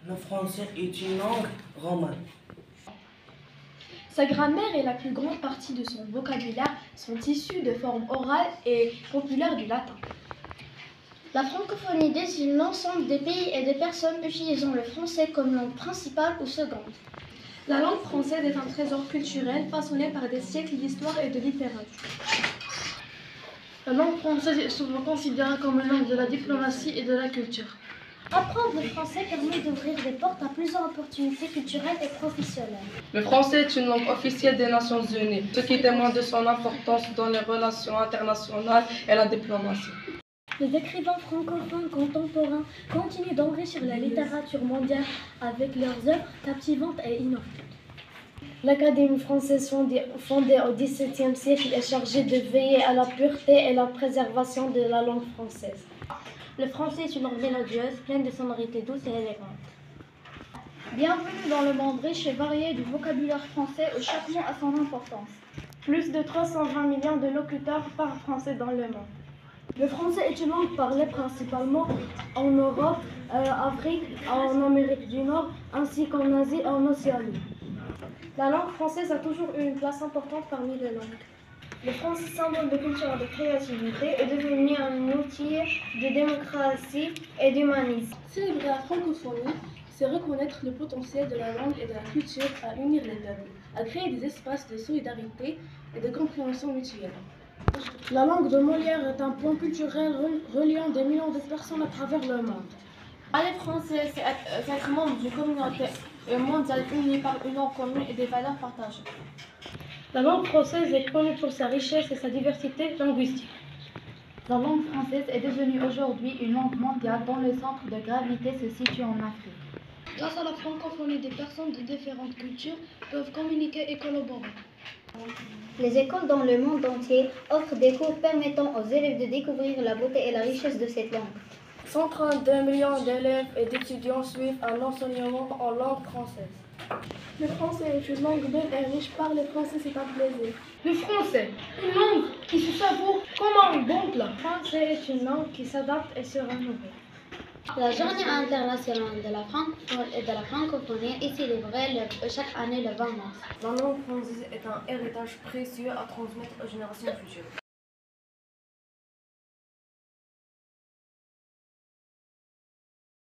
Le français est une langue romane. Sa grammaire et la plus grande partie de son vocabulaire sont issus de formes orales et populaires du latin. La francophonie désigne l'ensemble des pays et des personnes utilisant le français comme langue principale ou seconde. La langue française est un trésor culturel façonné par des siècles d'histoire et de littérature. La langue française est souvent considérée comme une langue de la diplomatie et de la culture. Apprendre le français permet d'ouvrir des portes à plusieurs opportunités culturelles et professionnelles. Le français est une langue officielle des Nations Unies, ce qui témoigne de son importance dans les relations internationales et la diplomatie. Les écrivains francophones contemporains continuent d'enrichir la littérature mondiale avec leurs œuvres captivantes et innovantes. L'Académie française fondée au XVIIe siècle est chargée de veiller à la pureté et la préservation de la langue française. Le français est une langue mélodieuse, pleine de sonorités douces et élégantes. Bienvenue dans le monde riche et varié du vocabulaire français où chaque mot a son importance. Plus de 320 millions de locuteurs parlent français dans le monde. Le français est une langue parlée principalement en Europe, Afrique, en Amérique du Nord, ainsi qu'en Asie et en Océanie. La langue française a toujours eu une place importante parmi les langues. Le français, symbole de culture et de créativité, est devenu un outil de démocratie et d'humanisme. Célébrer la francophonie, c'est reconnaître le potentiel de la langue et de la culture à unir les peuples, à créer des espaces de solidarité et de compréhension mutuelle. La langue de Molière est un pont culturel reliant des millions de personnes à travers le monde. Parler français, c'est être membre d'une communauté mondiale unie par une langue commune et des valeurs partagées. La langue française est connue pour sa richesse et sa diversité linguistique. La langue française est devenue aujourd'hui une langue mondiale dont le centre de gravité se situe en Afrique. Grâce à la francophonie, des personnes de différentes cultures peuvent communiquer et collaborer. Les écoles dans le monde entier offrent des cours permettant aux élèves de découvrir la beauté et la richesse de cette langue. 132 millions d'élèves et d'étudiants suivent un enseignement en langue française. Le français est une langue belle et riche. Parler français, c'est un plaisir. Le français, une langue qui se savoure comme un bon plat. Le français est une langue qui s'adapte et se renouvelle. La journée internationale de la francophonie est célébrée chaque année le 20 mars. La langue française est un héritage précieux à transmettre aux générations futures.